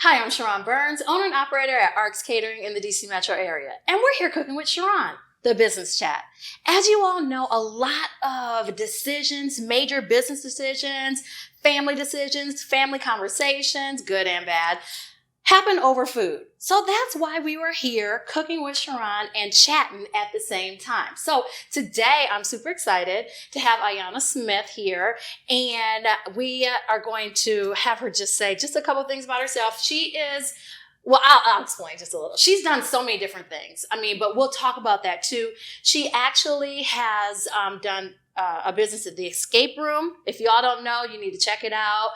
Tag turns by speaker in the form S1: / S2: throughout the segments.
S1: Hi, I'm Sharon Burns, owner and operator at ARC's Catering in the DC metro area. And we're here cooking with Sharon, the business chat. As you all know, a lot of decisions, major business decisions, family conversations, good and bad, happen over food. So that's why we were here cooking with Sharon and chatting at the same time. So today I'm super excited to have Ayanna Smith here, and we are going to have her just say just a couple things about herself. She is, well, I'll explain just a little. She's done so many different things. But we'll talk about that too. She actually has done a business at the Escape Room. If y'all don't know, you need to check it out.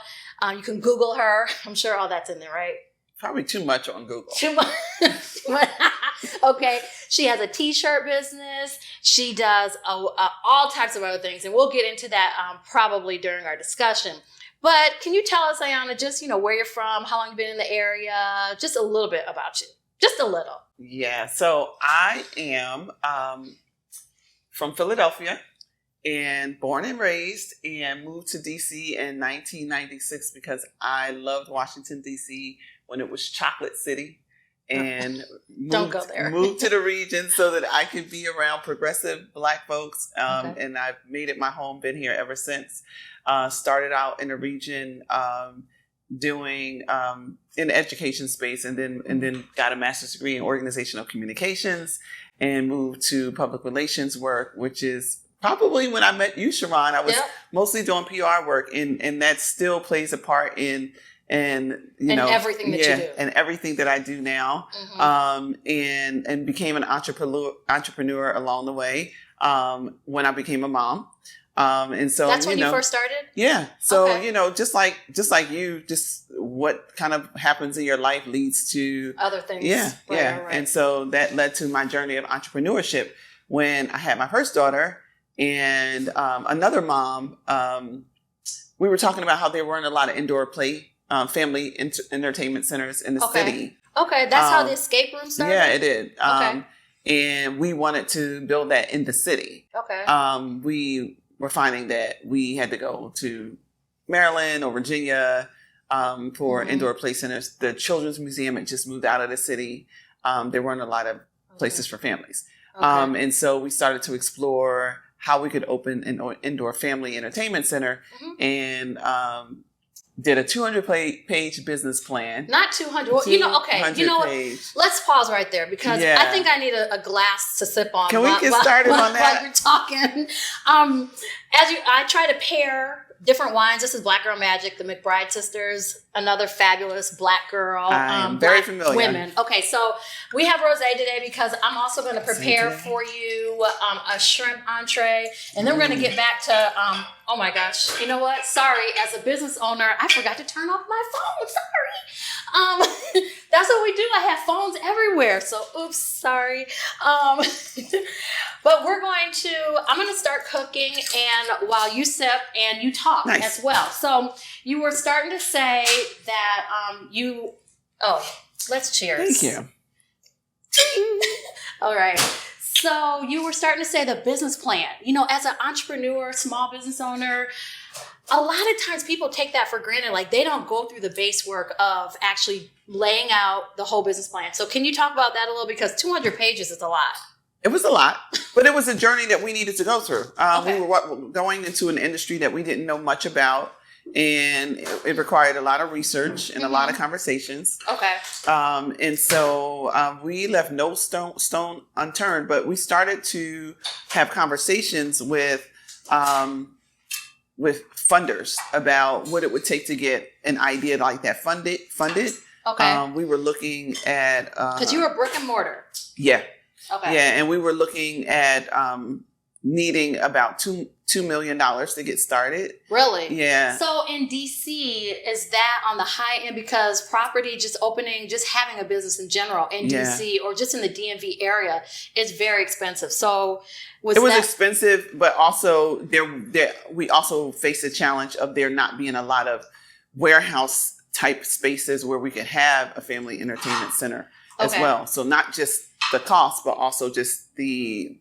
S1: You can Google her. I'm sure all that's in there, right?
S2: Probably too much on Google.
S1: Too much. Okay. She has a t-shirt business. She does all types of other things. And we'll get into that probably during our discussion. But can you tell us, Ayanna, just, where you're from, how long you've been in the area, just a little bit about you. Just a little.
S2: Yeah. So I am from Philadelphia and born and raised, and moved to DC in 1996 because I loved Washington, DC when it was Chocolate City, and
S1: Don't go there.
S2: moved to the region so that I could be around progressive Black folks.
S1: Okay.
S2: And I've made it my home, been here ever since. Started out in the region doing in the education space, and then got a master's degree in organizational communications, and moved to public relations work, which is probably when I met you, Sharon. I was mostly doing PR work, and that still plays a part in
S1: everything that you do,
S2: and everything that I do now.
S1: Mm-hmm.
S2: And became an entrepreneur along the way when I became a mom. And so
S1: that's when you first started.
S2: Yeah. So
S1: okay.
S2: Just like you, just what kind of happens in your life leads to
S1: other things.
S2: Yeah,
S1: Right.
S2: And so that led to my journey of entrepreneurship when I had my first daughter. And another mom, we were talking about how there weren't a lot of indoor play family entertainment centers in the city.
S1: Okay, that's how the Escape Room started?
S2: Yeah, it did.
S1: Okay.
S2: And we wanted to build that in the city.
S1: Okay.
S2: We were finding that we had to go to Maryland or Virginia for indoor play centers. The Children's Museum had just moved out of the city. There weren't a lot of places for families.
S1: Okay.
S2: And so we started to explore how we could open an indoor family entertainment center, and did a 200-page business plan.
S1: Not 200. Well, let's pause right there because I think I need a glass to sip on.
S2: Can we get started on that?
S1: While you're talking. I try to pair different wines. This is Black Girl Magic, the McBride sisters, another fabulous Black girl.
S2: I'm very familiar.
S1: Women. Okay, so we have rosé today because I'm also going to prepare for you a shrimp entree, and then we're going to get back to. Oh my gosh! You know what? Sorry, as a business owner, I forgot to turn off my phone. Sorry. That's what we do. I have phones everywhere. So, oops, sorry. But I'm going to start cooking, and while you sip and you talk as well. So you were starting to say that let's cheers.
S2: Thank you.
S1: All right. So you were starting to say the business plan. As an entrepreneur, small business owner, a lot of times people take that for granted. Like they don't go through the base work of actually laying out the whole business plan. So can you talk about that a little? Because 200 pages is a lot.
S2: It was a lot, but it was a journey that we needed to go through. We were going into an industry that we didn't know much about, and it required a lot of research and a lot of conversations.
S1: Okay.
S2: And so we left no stone unturned, but we started to have conversations with funders about what it would take to get an idea like that funded.
S1: Okay.
S2: We were looking at
S1: because you were brick and mortar.
S2: Yeah.
S1: Okay.
S2: Yeah, and we were looking at needing about $2 million to get started.
S1: Really?
S2: Yeah.
S1: So in DC, is that on the high end? Because property, just having a business in general in DC or just in the DMV area is very expensive. So it was
S2: expensive, but also we also faced the challenge of there not being a lot of warehouse type spaces where we could have a family entertainment center as well. So not just the cost, but also just the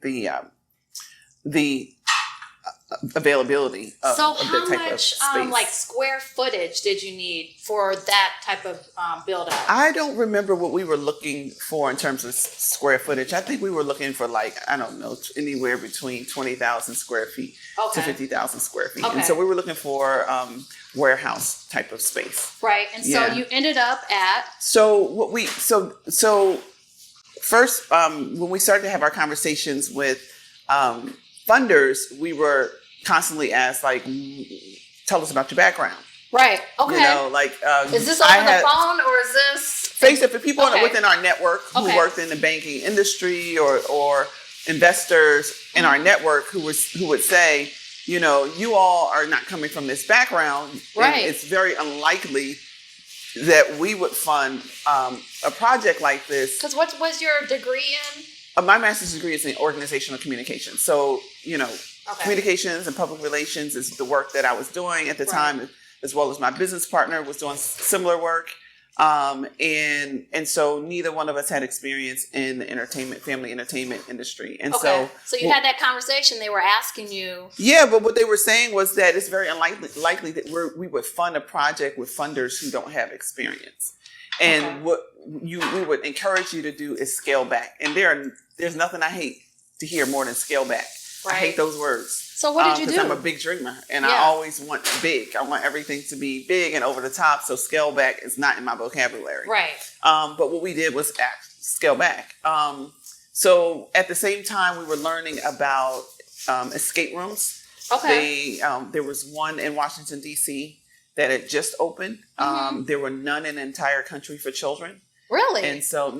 S2: availability of,
S1: so
S2: of that
S1: how
S2: type
S1: much
S2: of space.
S1: like square footage did you need for that type of build out?
S2: I don't remember what we were looking for in terms of square footage. I think we were looking for like, I don't know, anywhere between 20,000 square feet to 50,000 square feet.
S1: Okay.
S2: And so we were looking for warehouse type of space.
S1: Right. And so you ended up at.
S2: So first, when we started to have our conversations with funders, we were constantly asked, like, tell us about your background.
S1: Right. Okay.
S2: You know, like,
S1: is this over the phone or is this
S2: face it for people within our network who worked in the banking industry or investors in our network who would say, you know, you all are not coming from this background.
S1: Right.
S2: And it's very unlikely that we would fund a project like this.
S1: Because what was your degree in?
S2: My master's degree is in organizational communication. So, you know, communications and public relations is the work that I was doing at the time, as well as my business partner was doing similar work. And so neither one of us had experience in the family entertainment industry. And so
S1: you had that conversation, they were asking you.
S2: Yeah, but what they were saying was that it's very unlikely that we would fund a project with funders who don't have experience. And what we would encourage you to do is scale back. And there's nothing I hate to hear more than scale back. Right. I hate those words.
S1: So what did you do?
S2: Because I'm a big dreamer and I always want big. I want everything to be big and over the top. So scale back is not in my vocabulary.
S1: Right.
S2: But what we did was scale back. So at the same time, we were learning about escape rooms. Okay. There was one in Washington, D.C. that had just opened. There were none in the entire country for children.
S1: Really?
S2: And so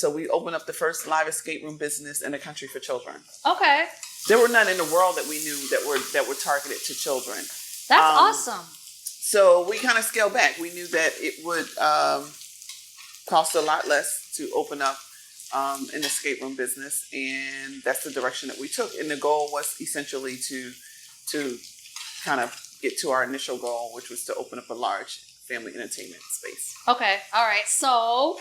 S2: we opened up the first live escape room business in the country for children. Okay. There were none in the world that we knew that were targeted to children.
S1: That's awesome.
S2: So we kind of scaled back. We knew that it would cost a lot less to open up an escape room business, and that's the direction that we took. And the goal was essentially to kind of get to our initial goal, which was to open up a large family entertainment space. Okay. All right. So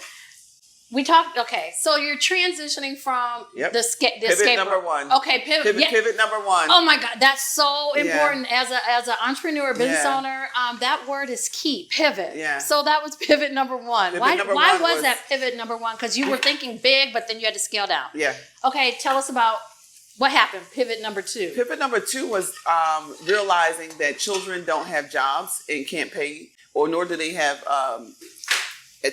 S2: we talked. Okay. So you're transitioning from the pivot number one. Okay. Pivot number one. Oh my God. That's so important as an entrepreneur, business owner. That word is key. Pivot. Yeah. So that was pivot number one. Why was that pivot number one? Because you were thinking big, but then you had to scale down. Yeah. Okay. Tell us about what happened. Pivot number two. Pivot number two was realizing that children don't have jobs and can't pay, or nor do they have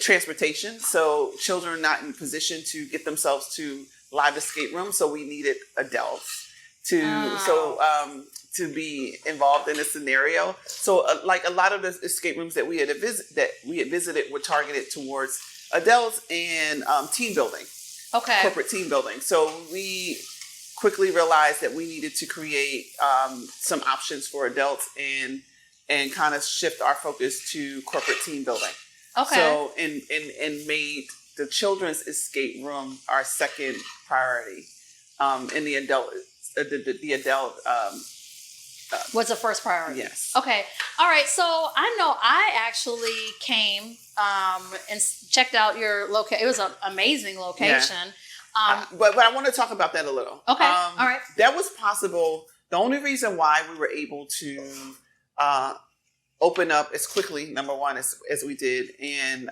S2: transportation. So children are not in a position to get themselves to live escape rooms. So we needed adults to be involved in a scenario. So like a lot of the escape rooms that we had visited were targeted towards adults and team building. Okay. Corporate team building. So we quickly realized that we needed to create some options for adults and kind of shift our focus to corporate team building. Okay. So and made the children's escape room our second priority. And the adult was the first priority. Yes. Okay. All right. So I know I actually came and checked out your location. It was an amazing location. Yeah. But I want to talk about that a little. Okay. All right. That was possible. The only reason why we were able to open up as quickly, number one, as we did, and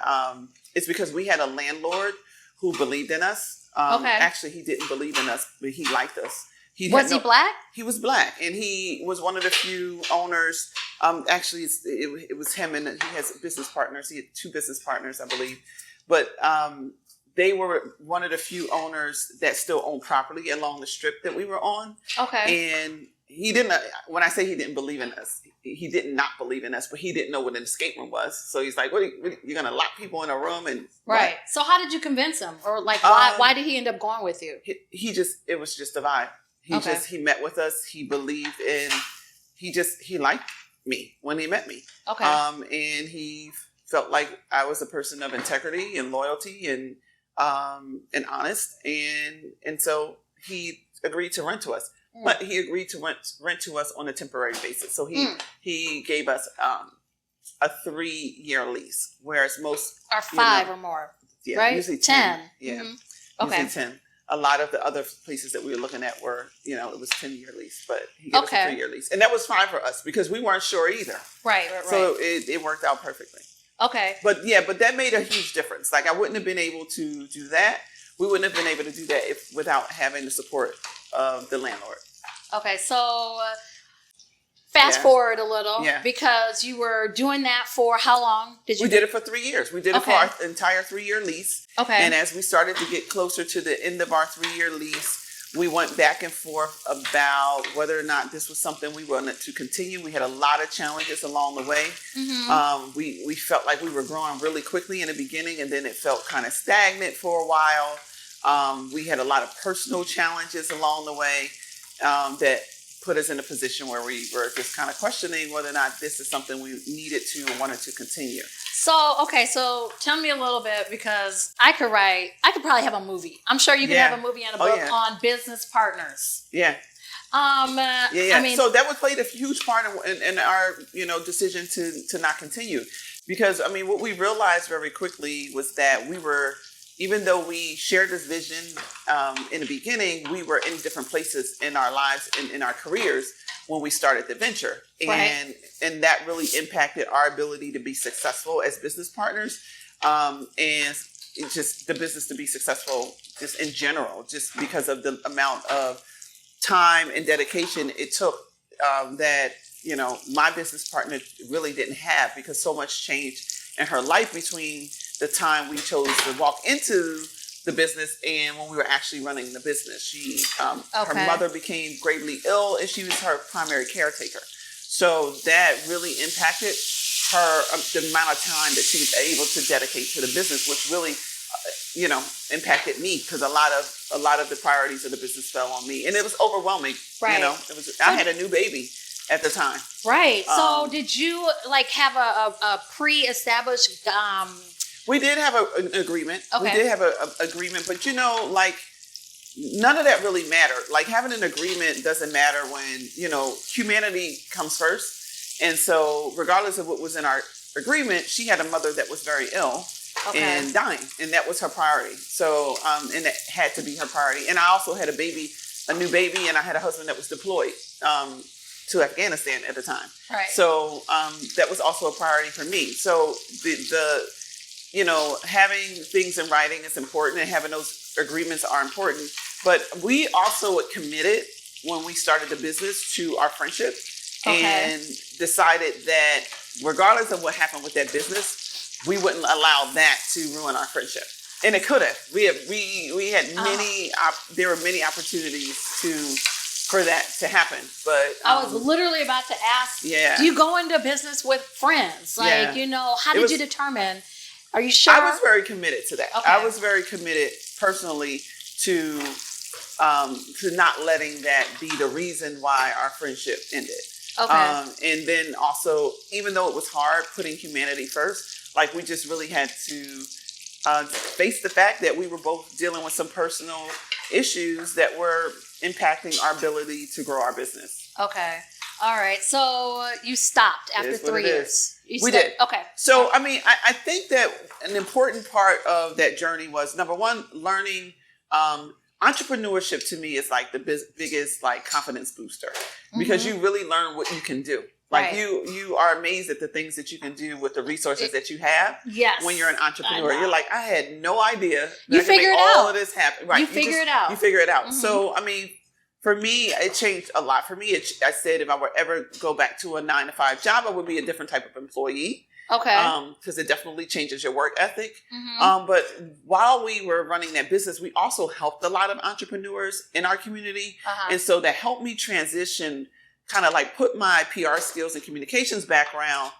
S2: it's because we had a landlord who believed in us. Actually, he didn't believe in us, but he liked us. Was he black? He was black, and he was one of the few owners. Actually, it was him, and he has business partners. He had two business partners, I believe, but they were one of the few owners that still owned property along the strip that we were on. Okay, and he didn't. When I say he didn't believe in us, he did not believe in us, but he didn't know what an escape room was. So he's like, "What? You're gonna lock people in a room?" And right. What? So how did you convince him, or like why did he end up going with you? It was just a vibe. He met with us. He believed in. He liked me when he met me. Okay. And he felt like I was a person of integrity and loyalty and honest, and so he agreed to rent to us. But he agreed to rent to us on a temporary basis. So he gave us a 3-year lease, whereas most are 5 or more. Yeah, right? Usually 10. Yeah, usually 10. a lot of the other places that we were looking at were, it was 10-year lease, but he gave us a 3-year lease. And that was fine for us because we weren't sure either.
S1: Right.
S2: So it worked out perfectly.
S1: Okay.
S2: But that made a huge difference. Like, I wouldn't have been able to do that. We wouldn't have been able to do that without having the support of the landlord. Okay.
S1: So fast forward a little, because you were doing that for how long?
S2: We did it for 3 years. We did it for our entire 3-year lease.
S1: Okay.
S2: And as we started to get closer to the end of our 3-year lease, we went back and forth about whether or not this was something we wanted to continue. We had a lot of challenges along the way.
S1: Mm-hmm.
S2: We felt like we were growing really quickly in the beginning, and then it felt kind of stagnant for a while. We had a lot of personal challenges along the way that put us in a position where we were just kind of questioning whether or not this is something we needed to or wanted to continue.
S1: So tell me a little bit, because I could probably have a movie. I'm sure you could have a movie and a book on business partners.
S2: Yeah.
S1: I mean,
S2: so that played a huge part in our, decision to not continue, because what we realized very quickly was that even though we shared this vision in the beginning, we were in different places in our lives and in our careers when we started the venture.
S1: Right.
S2: And that really impacted our ability to be successful as business partners, and just the business to be successful just in general, just because of the amount of time and dedication it took that, my business partner really didn't have, because so much changed in her life between the time we chose to walk into the business and when we were actually running the business. Her mother became gravely ill, and she was her primary caretaker. So that really impacted her, the amount of time that she was able to dedicate to the business, which really, impacted me, because a lot of the priorities of the business fell on me, and it was overwhelming.
S1: Right.
S2: I had a new baby at the time.
S1: Right. So did you have a pre-established?
S2: We did have an agreement.
S1: Okay.
S2: We did have an agreement, but none of that really mattered. Like, having an agreement doesn't matter when, humanity comes first. And so regardless of what was in our agreement, she had a mother that was very ill and dying, and that was her priority. So, and that had to be her priority. And I also had a new baby, and I had a husband that was deployed to Afghanistan at the time.
S1: Right.
S2: So that was also a priority for me. So having things in writing is important, and having those agreements are important. But we also committed when we started the business to our friendship, and decided that regardless of what happened with that business, we wouldn't allow that to ruin our friendship. And it could have. We had there were many opportunities for that to happen. But
S1: I was literally about to ask, do you go into business with friends? How did you determine? Are you sure?
S2: I was very committed to that.
S1: Okay.
S2: I was very committed personally to not letting that be the reason why our friendship ended.
S1: Okay.
S2: And then also, even though it was hard, putting humanity first, we just really had to face the fact that we were both dealing with some personal issues that were impacting our ability to grow our business.
S1: Okay. All right. So you stopped after 3 years.
S2: We did.
S1: Okay.
S2: So, I think that an important part of that journey was, number one, learning. Entrepreneurship to me is the biggest confidence booster, because you really learn what you can do. You are amazed at the things that you can do with the resources that you have.
S1: Yes.
S2: When you're an entrepreneur, you're like, I had no idea that
S1: you
S2: I could make all of this happen. Right.
S1: You figure it out.
S2: You figure it out. So, for me, it changed a lot. For me, I said if I were ever go back to a 9-to-5 job, I would be a different type of employee.
S1: Okay.
S2: Because it definitely changes your work ethic. But while we were running that business, we also helped a lot of entrepreneurs in our community. And so that helped me transition, kind of put my PR skills and communications background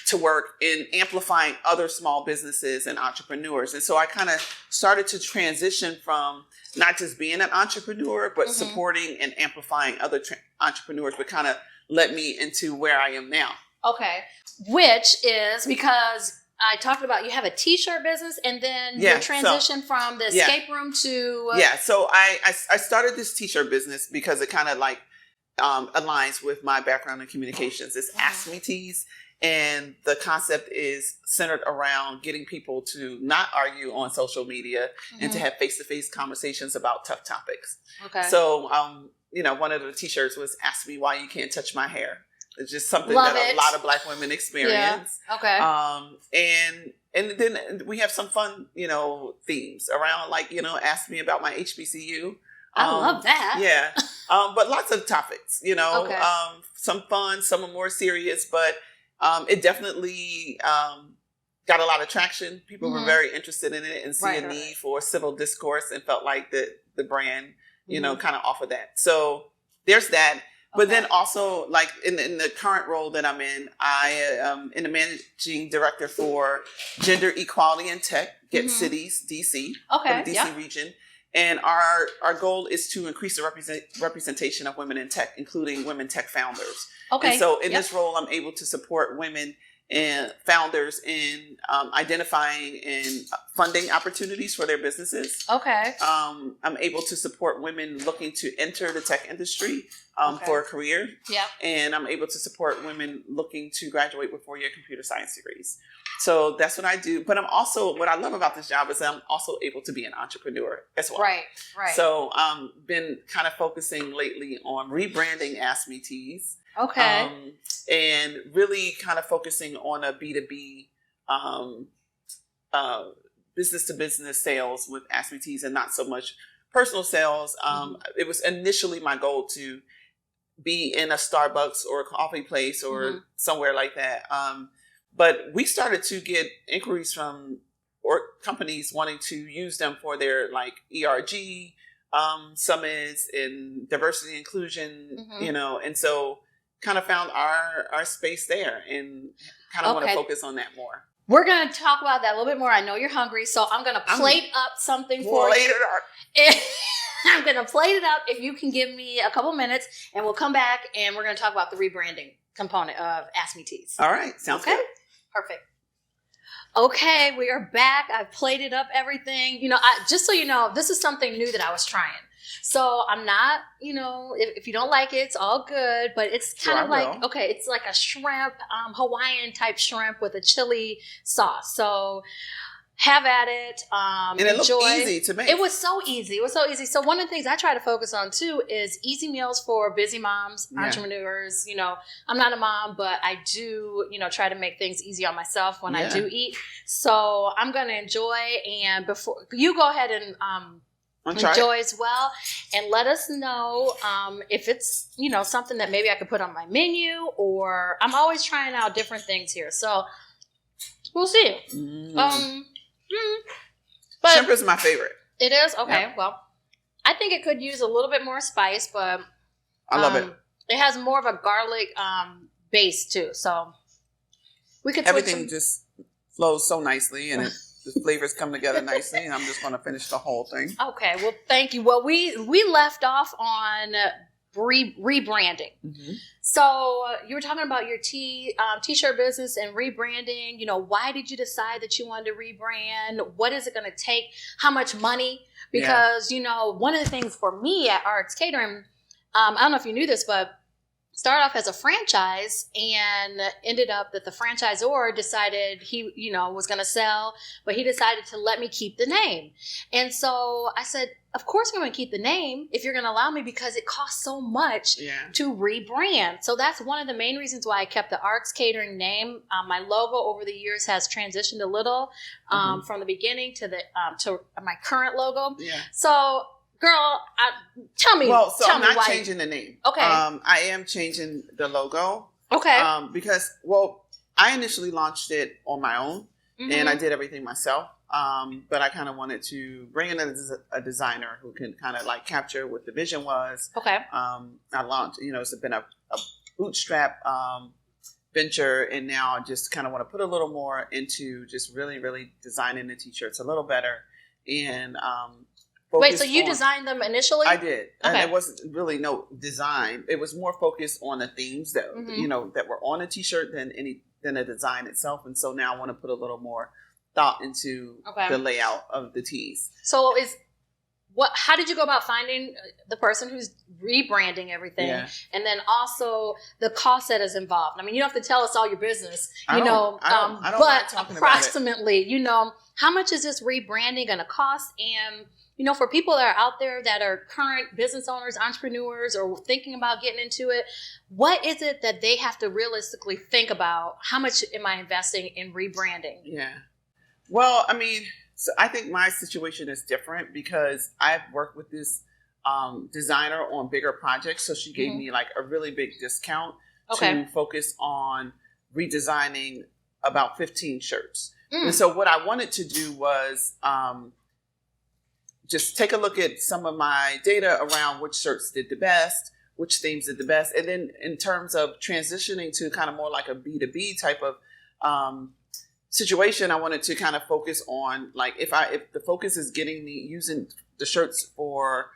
S2: to work in amplifying other small businesses and entrepreneurs. And so I kind of started to transition from not just being an entrepreneur, but supporting and amplifying other entrepreneurs, but kind of led me into where I am now.
S1: Okay. Which is because I talked about you have a t-shirt business, and then you transition from the escape room to...
S2: So I started this t-shirt business because it kind of aligns with my background in communications. It's Ask Me Tees. And the concept is centered around getting people to not argue on social media and to have face-to-face conversations about tough topics.
S1: Okay.
S2: So, one of the t-shirts was "Ask me why you can't touch my hair." It's just something
S1: Love
S2: that
S1: it.
S2: a lot of Black women experience.
S1: Yeah. Okay.
S2: And then we have some fun, themes around, like, ask me about my HBCU.
S1: I love that.
S2: Yeah. But lots of topics,
S1: Okay.
S2: Some fun, some are more serious, but it definitely got a lot of traction. People were very interested in it and see a need for civil discourse, and felt like the brand, kind of offered that. So there's that. But then also, like, in the current role that I'm in, I am the managing director for Gender Equality in Tech, Get Cities, DC, for the DC region. And our goal is to increase the representation of women in tech, including women tech founders. Okay. And so in this role, I'm able to support women and founders in identifying and funding opportunities for their businesses. Okay. I'm able to support women looking to enter the tech industry for a career. Yeah. And I'm able to support women looking to graduate with 4-year computer science degrees. So that's what I do. But what I love about this job is I'm also able to be an entrepreneur as well. Right. So been kind of focusing lately on rebranding Ask Me Teas. Okay. And really kind of focusing on a B2B business to business sales with Ask Me Teas, and not so much personal sales. It was initially my goal to be in a Starbucks or a coffee place or somewhere like that. But we started to get inquiries from companies wanting to use them for their, like, ERG summits and diversity inclusion, and so kind of found our space there, and kind of want to focus on that more.
S1: We're going to talk about that a little bit more. I know you're hungry, so I'm going to plate up something for you. I'm going to plate it up if you can give me a couple minutes, and we'll come back and we're going to talk about the rebranding component of Ask Me Teas.
S2: All right. Sounds good.
S1: Perfect. Okay, we are back. I've plated up everything. Just so you know, this is something new that I was trying. So I'm not, if you don't like it, it's all good. But it's kind of like, it's like a shrimp, Hawaiian type shrimp with a chili sauce. So have at it.
S2: And it looked easy to make.
S1: It was so easy. So one of the things I try to focus on too is easy meals for busy moms, entrepreneurs. I'm not a mom, but I do, try to make things easy on myself when I do eat. So I'm going to enjoy. And before you go ahead and enjoy as well, and let us know if it's something that maybe I could put on my menu, or I'm always trying out different things here. So we'll see.
S2: But shrimp is my favorite.
S1: It is? Okay. Yeah. Well, I think it could use a little bit more spice, but
S2: I love it.
S1: It has more of a garlic base too. So we could
S2: everything just flows so nicely, and the flavors come together nicely, and I'm just going to finish the whole thing.
S1: Okay. Well, thank you. Well, we left off on rebranding. So you were talking about your t-shirt business and rebranding. Why did you decide that you wanted to rebrand? What is it going to take? How much money? Because, one of the things for me at RX Catering, I don't know if you knew this, but started off as a franchise and ended up that the franchisor decided he, was going to sell, but he decided to let me keep the name. And so I said, of course I'm going to keep the name if you're going to allow me, because it costs so much to rebrand. So that's one of the main reasons why I kept the RX Catering name. My logo over the years has transitioned a little from the beginning to my current logo. Yeah. So girl, tell me.
S2: Well, so
S1: tell
S2: I'm
S1: me
S2: not
S1: why.
S2: changing the name.
S1: Okay.
S2: I am changing the logo.
S1: Okay.
S2: Because, I initially launched it on my own, and I did everything myself. But I kind of wanted to bring in a designer who can kind of like capture what the vision was. Okay. I launched, it's been a bootstrap venture, and now I just kind of want to put a little more into just really, really designing the t-shirts a little better, and
S1: wait, so you designed them initially?
S2: I did. Okay. And it wasn't really no design. It was more focused on the themes that that were on a t-shirt than the design itself. And so now I want to put a little more thought into the layout of the tees.
S1: So how did you go about finding the person who's rebranding everything?
S2: Yeah.
S1: And then also the cost that is involved. I mean, you don't have to tell us all your business,
S2: I don't
S1: but
S2: mind talking
S1: approximately, how much is this rebranding going to cost? And, for people that are out there that are current business owners, entrepreneurs, or thinking about getting into it, what is it that they have to realistically think about? How much am I investing in rebranding?
S2: Yeah. Well, I mean, so I think my situation is different because I've worked with this designer on bigger projects. So she gave me like a really big discount to focus on redesigning about 15 shirts. And so what I wanted to do was just take a look at some of my data around which shirts did the best, which themes did the best. And then in terms of transitioning to kind of more like a B2B type of situation, I wanted to kind of focus on like if the focus is using the shirts for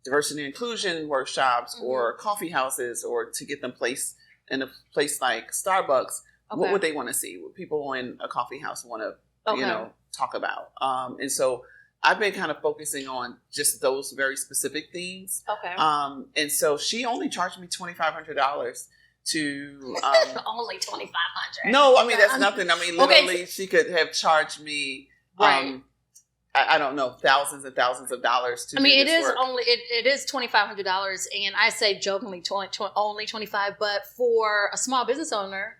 S2: diversity and inclusion workshops or coffee houses, or to get them placed in a place like Starbucks, what would they want to see? What people in a coffee house want to talk about? And so I've been kind of focusing on just those very specific themes.
S1: Okay.
S2: And so she only charged me $2,500 to
S1: only $2,500.
S2: No, I mean that's nothing. I mean, literally, she could have charged me, I don't know, thousands and thousands of dollars to. I mean,
S1: it is work. It is $2,500, and I say jokingly only 25, but for a small business owner,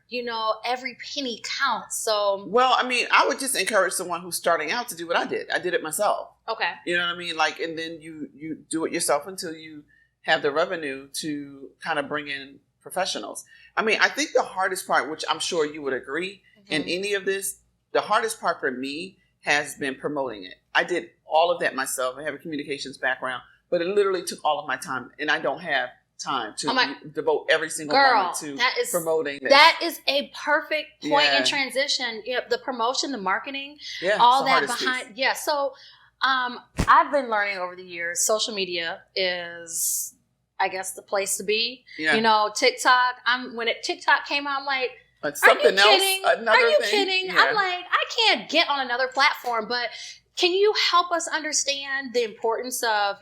S1: every penny counts. So,
S2: well, I mean, I would just encourage someone who's starting out to do what I did. I did it myself.
S1: Okay,
S2: you know what I mean? Like, and then you do it yourself until you have the revenue to kind of bring in professionals. I mean, I think the hardest part, which I'm sure you would agree in any of this, the hardest part for me has been promoting it. I did all of that myself. I have a communications background, but it literally took all of my time, and I don't have time to devote every single moment to promoting this.
S1: That is a perfect point in transition. The promotion, the marketing, all that behind. Piece. Yeah. So I've been learning over the years, social media is, I guess, the place to be. Yeah. TikTok. When TikTok came out, I'm like,
S2: something else.
S1: Are you kidding? Yeah. I'm like, I can't get on another platform, but can you help us understand the importance of,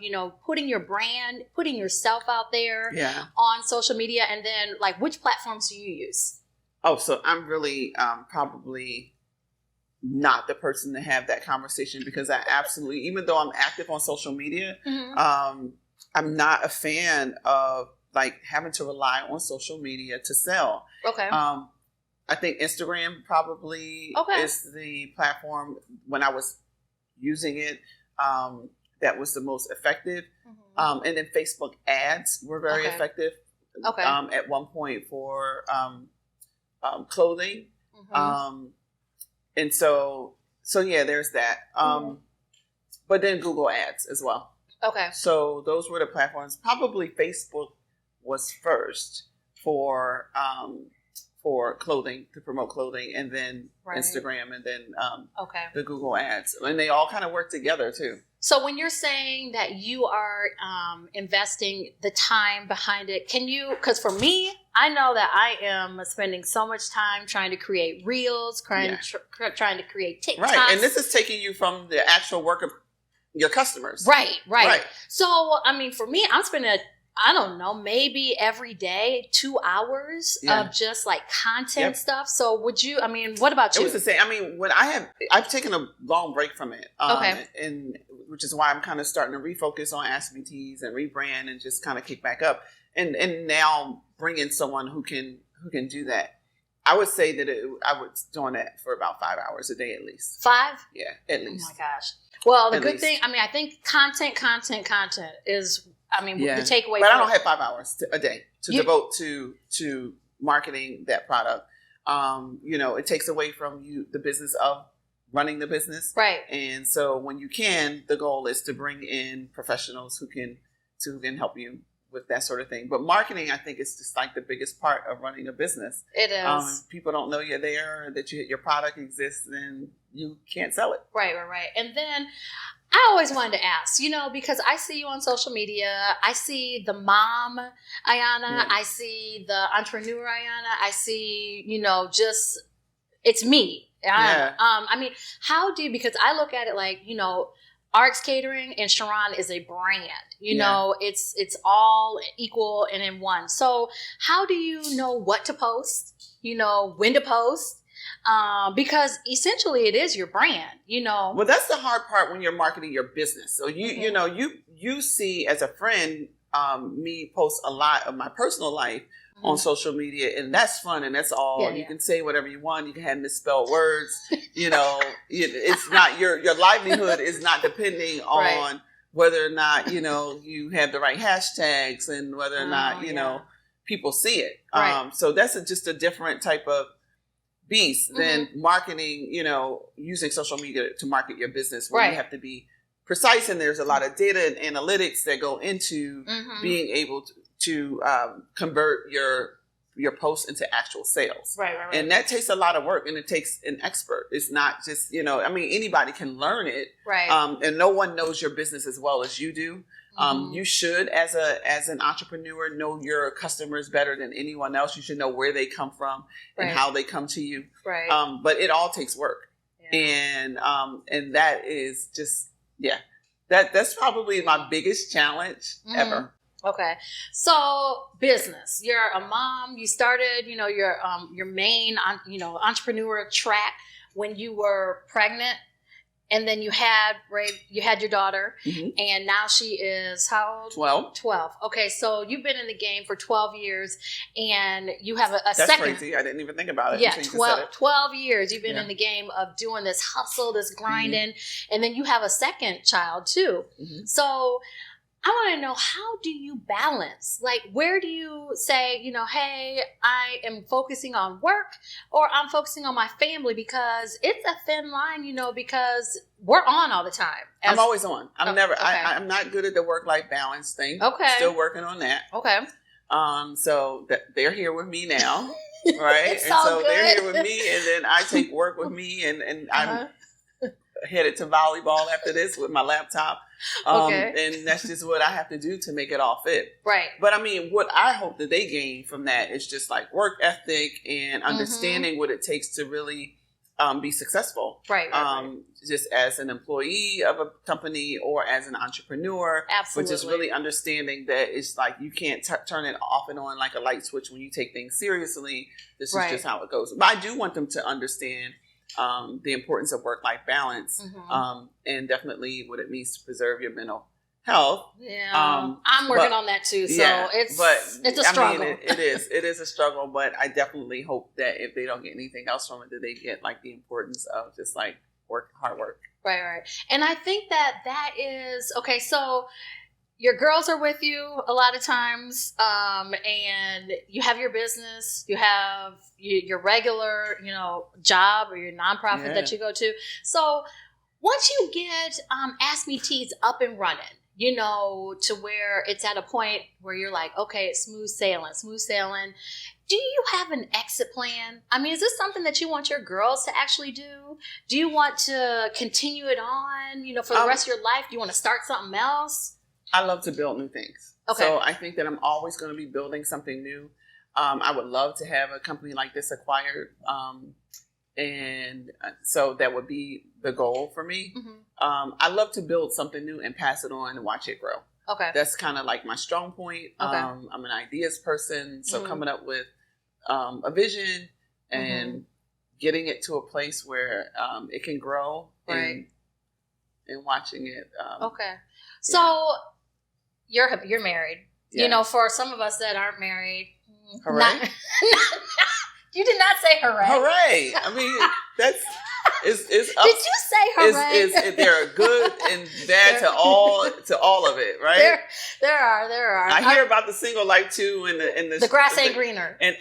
S1: putting your brand, putting yourself out there on social media, and then like which platforms do you use?
S2: Oh, so I'm really probably not the person to have that conversation, because I absolutely, even though I'm active on social media, I'm not a fan of like having to rely on social media to sell.
S1: Okay.
S2: I think Instagram probably is the platform when I was using it that was the most effective. And then Facebook ads were very effective at one point for clothing. And so yeah, there's that. But then Google ads as well.
S1: Okay.
S2: So those were the platforms. Probably Facebook was first for clothing, to promote clothing, and then Instagram, and then the Google ads. And they all kind of work together too.
S1: So when you're saying that you are investing the time behind it, can you, because for me, I know that I am spending so much time trying to create reels, trying to create TikToks.
S2: Right, and this is taking you from the actual work of your customers.
S1: Right. So, I mean, for me, I'm spending I don't know, maybe every day, 2 hours of just like content stuff. So what about you?
S2: It was the same. I mean, I've taken a long break from it. And which is why I'm kind of starting to refocus on Ask Me Teas and rebrand and just kind of kick back up. And now bring in someone who can do that. I would say that I was doing that for about 5 hours a day at least. 5? Yeah, at least.
S1: Oh my gosh. Well, the good thing, I think content is, the takeaway.
S2: But I don't have 5 hours a day to devote to marketing that product. It takes away from you the business of running the business.
S1: Right.
S2: And so when you can, the goal is to bring in professionals who can help you with that sort of thing. But marketing, I think, is just like the biggest part of running a business.
S1: It is.
S2: People don't know you're there, that your product exists, and you can't sell it.
S1: Right. And then I always wanted to ask, because I see you on social media. I see the mom, Ayanna. I see the entrepreneur, Ayanna. I see, it's me. How do you, because I look at it like, RX Catering and Sharon is a brand. You know, it's all equal and in one. So how do you know what to post? You know, when to post? Because essentially it is your brand, you know.
S2: Well, that's the hard part when you're marketing your business. So you know, you see as a friend, me post a lot of my personal life on social media, and that's fun, and that's all. You can say whatever you want. You can have misspelled words. You know, it's not your livelihood is not depending on whether or not, you know, you have the right hashtags and whether or not, you know, people see it. So that's just a different type of beast than marketing, you know, using social media to market your business, where you have to be precise, and there's a lot of data and analytics that go into being able to convert your posts into actual sales. Right. And that takes a lot of work, and it takes an expert. It's not just, you know, I mean, anybody can learn it. Right. And no one knows your business as well as you do. You should, as an entrepreneur, know your customers better than anyone else. You should know where they come from and how they come to you. Right. But it all takes work. And that is just, that's probably my biggest challenge ever.
S1: Okay. So business, you're a mom, you started, you know, your main, you know, entrepreneur track when you were pregnant, and then you had your daughter, and now she is how old? 12. Okay. So you've been in the game for 12 years, and you have a second.
S2: That's crazy. I didn't even think about it.
S1: Yeah. 12 years you've been in the game of doing this hustle, this grinding, and then you have a second child too. So I want to know, how do you balance? Like, where do you say, you know, hey, I am focusing on work, or I'm focusing on my family? Because it's a thin line, you know, because we're on all the time.
S2: I'm always on. I'm I'm not good at the work-life balance thing. Okay. Still working on that. Okay. So they're here with me now, right? And so they're here with me, and then I take work with me, and I'm headed to volleyball after this with my laptop. And that's just what I have to do to make it all fit. Right. But I mean, what I hope that they gain from that is just like work ethic and understanding what it takes to really be successful. Right. Just as an employee of a company or as an entrepreneur. Absolutely. But just really understanding that it's like you can't turn it off and on like a light switch when you take things seriously. This is just how it goes. But I do want them to understand the importance of work-life balance, and definitely what it means to preserve your mental health. Yeah,
S1: I'm working on that too. So it's a struggle.
S2: I mean, it is a struggle. But I definitely hope that if they don't get anything else from it, that they get like the importance of just like hard work.
S1: Right. And I think that is okay. So your girls are with you a lot of times, and you have your business, you have your regular, you know, job or your nonprofit that you go to. So once you get Ask Me Teas up and running, you know, to where it's at a point where you're like, okay, it's smooth sailing. Do you have an exit plan? I mean, is this something that you want your girls to actually do? Do you want to continue it on, you know, for the rest of your life? Do you want to start something else?
S2: I love to build new things. Okay. So I think that I'm always going to be building something new. I would love to have a company like this acquired. And so that would be the goal for me. I love to build something new and pass it on and watch it grow. Okay. That's kind of like my strong point. Okay. I'm an ideas person. So coming up with a vision and getting it to a place where it can grow and watching it.
S1: Okay. So you're married. You know, for some of us that aren't married,
S2: hooray.
S1: You did not say hooray.
S2: Hooray! I mean, that's it's
S1: did you say hooray?
S2: There are good and bad to all of it, right?
S1: There are.
S2: I hear about the single life too, and
S1: the grass ain't greener,
S2: and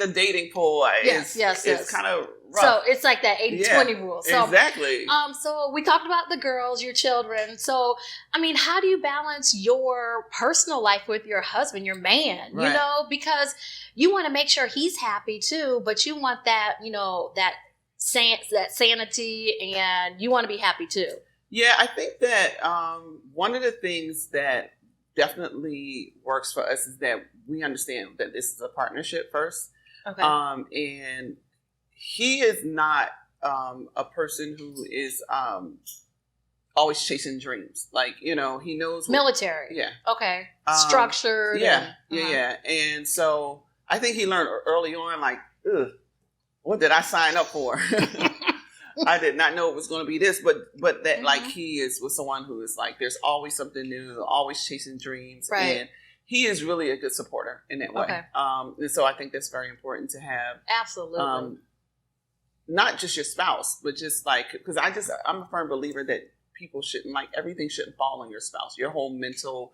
S2: the dating pool. Yes. It's kind of rough.
S1: So it's like that 80-20 rule. So,
S2: exactly.
S1: So we talked about the girls, your children. So, I mean, how do you balance your personal life with your husband, your man? Right. You know, because you want to make sure he's happy too, but you want that, you know, that sanity, and you want to be happy too.
S2: Yeah, I think that one of the things that definitely works for us is that we understand that this is a partnership first. Okay. And he is not a person who is always chasing dreams. Like, you know, he knows
S1: military.
S2: Yeah.
S1: Okay. Structured.
S2: Yeah. Yeah. And so I think he learned early on, like, ugh, what did I sign up for? I did not know it was going to be this, but that like he was someone who is like, there's always something new, always chasing dreams.
S1: Right.
S2: And he is really a good supporter in that way.
S1: Okay.
S2: And so I think that's very important to have.
S1: Absolutely.
S2: Not just your spouse, but just like, because I'm a firm believer that people shouldn't, like, everything shouldn't fall on your spouse. Your whole mental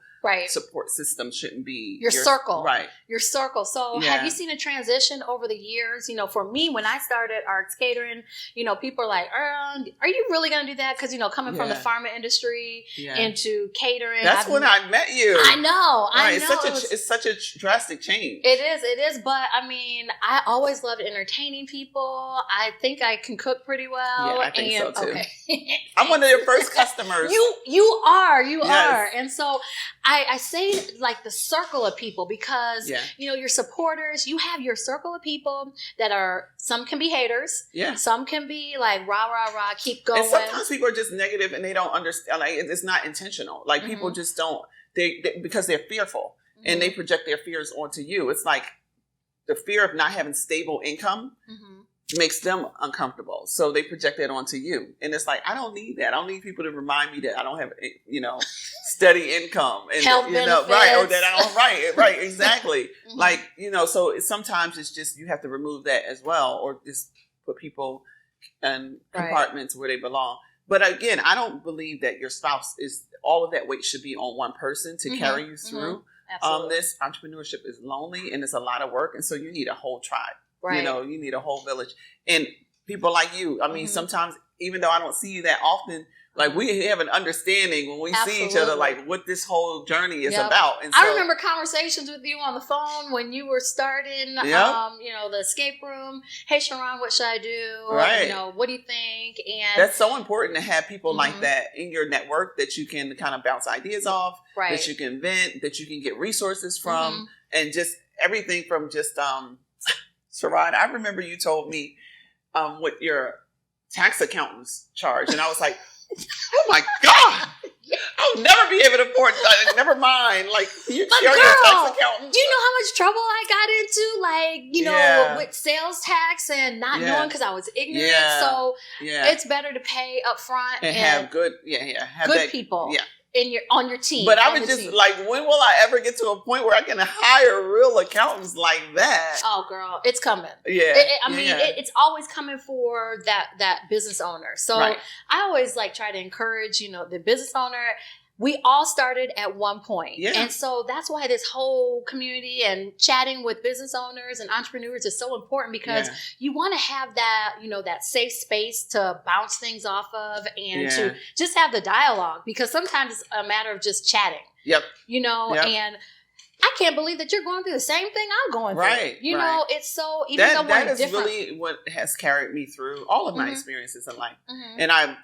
S2: support system shouldn't be
S1: your circle.
S2: Right.
S1: Your circle. So have you seen a transition over the years? You know, for me, when I started RX Catering, you know, people are like, are you really going to do that? Because, you know, coming from the pharma industry into catering.
S2: That's when I met you.
S1: I know.
S2: Right. It's such a drastic change.
S1: It is. But I mean, I always loved entertaining people. I think I can cook pretty well.
S2: Yeah, I think so too.
S1: Okay.
S2: I'm one of your first customers.
S1: You are. And so I say like the circle of people because, you know, your supporters, you have your circle of people that are, some can be haters. Yeah. Some can be like, rah, rah, rah, keep going.
S2: And sometimes people are just negative and they don't understand. Like, it's not intentional. Like, people just don't, they because they're fearful and they project their fears onto you. It's like the fear of not having stable income makes them uncomfortable. So they project that onto you. And it's like, I don't need that. I don't need people to remind me that I don't have, you know, steady income. And,
S1: health
S2: you
S1: benefits.
S2: know, right. Or that I don't, right, exactly. Like, you know, so sometimes it's just, you have to remove that as well, or just put people in compartments where they belong. But again, I don't believe that your spouse is, all of that weight should be on one person to carry you through. This entrepreneurship is lonely and it's a lot of work. And so you need a whole tribe. Right. You know, you need a whole village. And people like you, I mean, sometimes, even though I don't see you that often, like, we have an understanding when we see each other, like, what this whole journey is about. And so,
S1: I remember conversations with you on the phone when you were starting, you know, the escape room. Hey, Sharon, what should I do? Right. You know, what do you think? And
S2: that's so important to have people like that in your network that you can kind of bounce ideas off, that you can vent, that you can get resources from, and just everything from just, Sharon, I remember you told me what your tax accountants charge, and I was like, oh my God, I'll never be able to afford that. Never mind. Like, you share your tax accountant.
S1: Do you know how much trouble I got into, like, you know, with sales tax and not knowing because I was ignorant? So it's better to pay up front
S2: and have good
S1: people. On your team.
S2: But I was just like, when will I ever get to a point where I can hire real accountants like that?
S1: Oh, girl, it's coming.
S2: Yeah.
S1: It's always coming for that business owner. So I always like try to encourage, you know, the business owner. We all started at one point. Yeah. And so that's why this whole community and chatting with business owners and entrepreneurs is so important, because you want to have that, you know, that safe space to bounce things off of and to just have the dialogue, because sometimes it's a matter of just chatting. Yep. You know, and I can't believe that you're going through the same thing I'm going through. You know, it's so, even though we're different. That is really
S2: what has carried me through all of my experiences in life. And I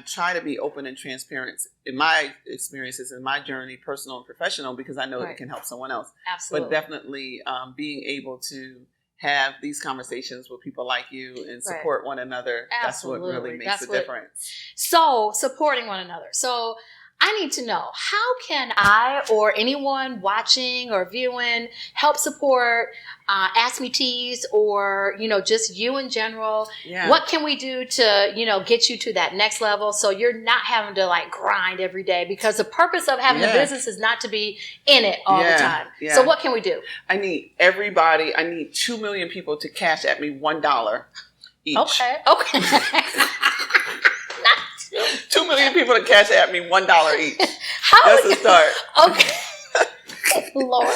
S2: try to be open and transparent in my experiences, in my journey, personal and professional, because I know it can help someone else. Absolutely. But definitely being able to have these conversations with people like you and support one another, that's what really makes a difference.
S1: So, supporting one another. So, I need to know, how can I or anyone watching or viewing help support Ask Me Teas, or, you know, just you in general? Yeah. What can we do to, you know, get you to that next level so you're not having to like grind every day? Because the purpose of having a business is not to be in it all the time. Yeah. So what can we do?
S2: I need 2 million people to cash at me $1 each.
S1: Okay.
S2: 2 million people to cash at me $1 each. That's a start.
S1: Okay. Lord.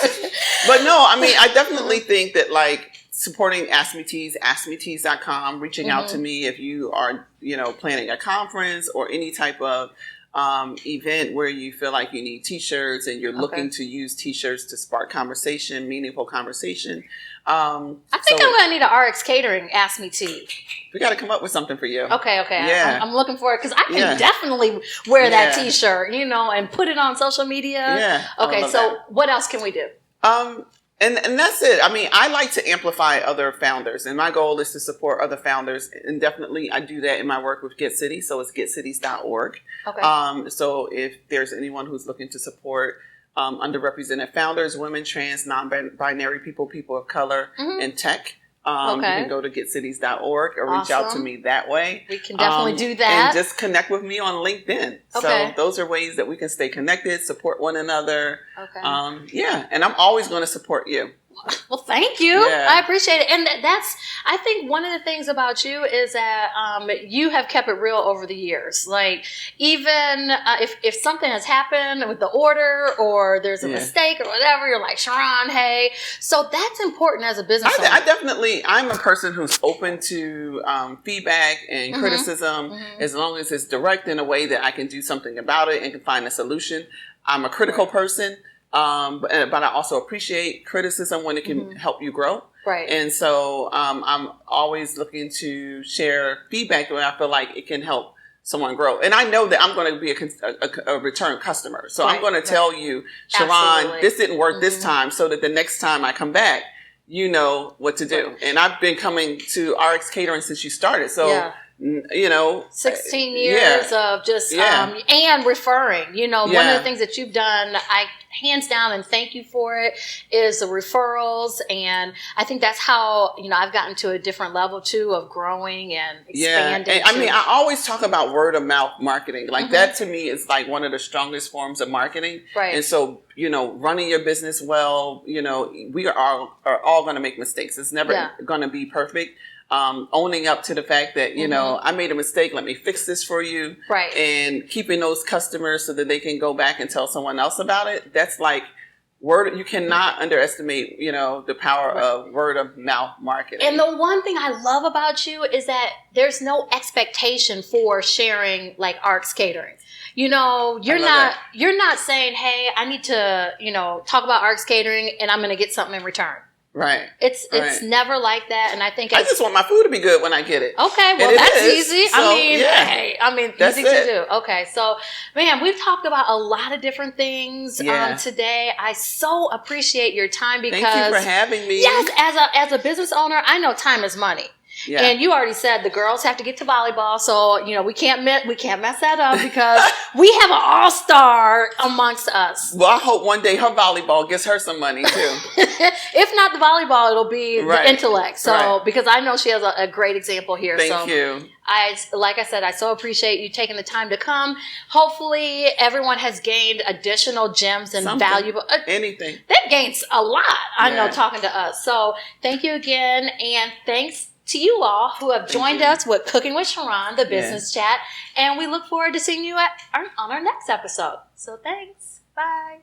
S2: But no, I mean, I definitely think that, like, supporting Ask Me Teas, askmeteas.com, reaching out to me if you are, you know, planning a conference or any type of event where you feel like you need t-shirts and you're looking to use t-shirts to spark conversation, meaningful conversation. I
S1: think I'm going to need an RX Catering Ask Me Tea.
S2: We got to come up with something for you.
S1: Okay. Yeah. I'm looking for it, because I can definitely wear that t-shirt, you know, and put it on social media. Yeah. Okay, so what else can we do?
S2: And that's it. I mean, I like to amplify other founders, and my goal is to support other founders. And definitely, I do that in my work with Get City. So it's getcities.org.
S1: Okay.
S2: So if there's anyone who's looking to support underrepresented founders, women, trans, non-binary people, people of color, and tech, you can go to getcities.org or reach out to me that way.
S1: We can definitely do that.
S2: And just connect with me on LinkedIn.
S1: Okay.
S2: So those are ways that we can stay connected, support one another.
S1: Okay.
S2: And I'm always going to support you.
S1: Well, thank you.
S2: Yeah.
S1: I appreciate it. And I think one of the things about you is that you have kept it real over the years. Like, even if something has happened with the order or there's a mistake or whatever, you're like, Sharon, hey. So that's important as a business owner.
S2: I'm a person who's open to feedback and criticism, as long as it's direct in a way that I can do something about it and can find a solution. I'm a critical person. But I also appreciate criticism when it can help you grow.
S1: Right.
S2: And so I'm always looking to share feedback when I feel like it can help someone grow. And I know that I'm going to be a return customer. So I'm going to tell you, Sharon, this didn't work this time, so that the next time I come back, you know what to do. And I've been coming to RX Catering since you started. So
S1: 16 years of just and referring. One of the things that you've done, I hands down and thank you for it, is the referrals. And I think that's how I've gotten to a different level too of growing and expanding.
S2: And I always talk about word of mouth marketing. Like that to me is like one of the strongest forms of marketing.
S1: Right.
S2: And so running your business well, we are all going to make mistakes. It's never going to be perfect. Owning up to the fact that, I made a mistake, let me fix this for you.
S1: Right.
S2: And keeping those customers so that they can go back and tell someone else about it. That's like word. You cannot underestimate, the power of word of mouth marketing.
S1: And the one thing I love about you is that there's no expectation for sharing like RX Catering. You're not saying, hey, I need to, talk about RX Catering and I'm going to get something in return.
S2: Right.
S1: It's never like that, and I think
S2: I just want my food to be good when I get it.
S1: Okay, well that's easy.
S2: So,
S1: Easy to do. Okay, so man, we've talked about a lot of different things today. I so appreciate your time because
S2: thank you for having me.
S1: Yes, as a business owner, I know time is money. Yeah. And you already said the girls have to get to volleyball, so we can't mess that up because we have an all-star amongst us.
S2: Well, I hope one day her volleyball gets her some money too.
S1: If not the volleyball, it'll be the intellect. So because I know she has a great example here.
S2: Thank you.
S1: Like I said, I so appreciate you taking the time to come. Hopefully, everyone has gained additional gems and valuable
S2: anything.
S1: That gains a lot. I know talking to us. So thank you again, and thanks to you all who have joined us with Cooking with Sharon, the business chat. And we look forward to seeing you on our next episode. So thanks. Bye.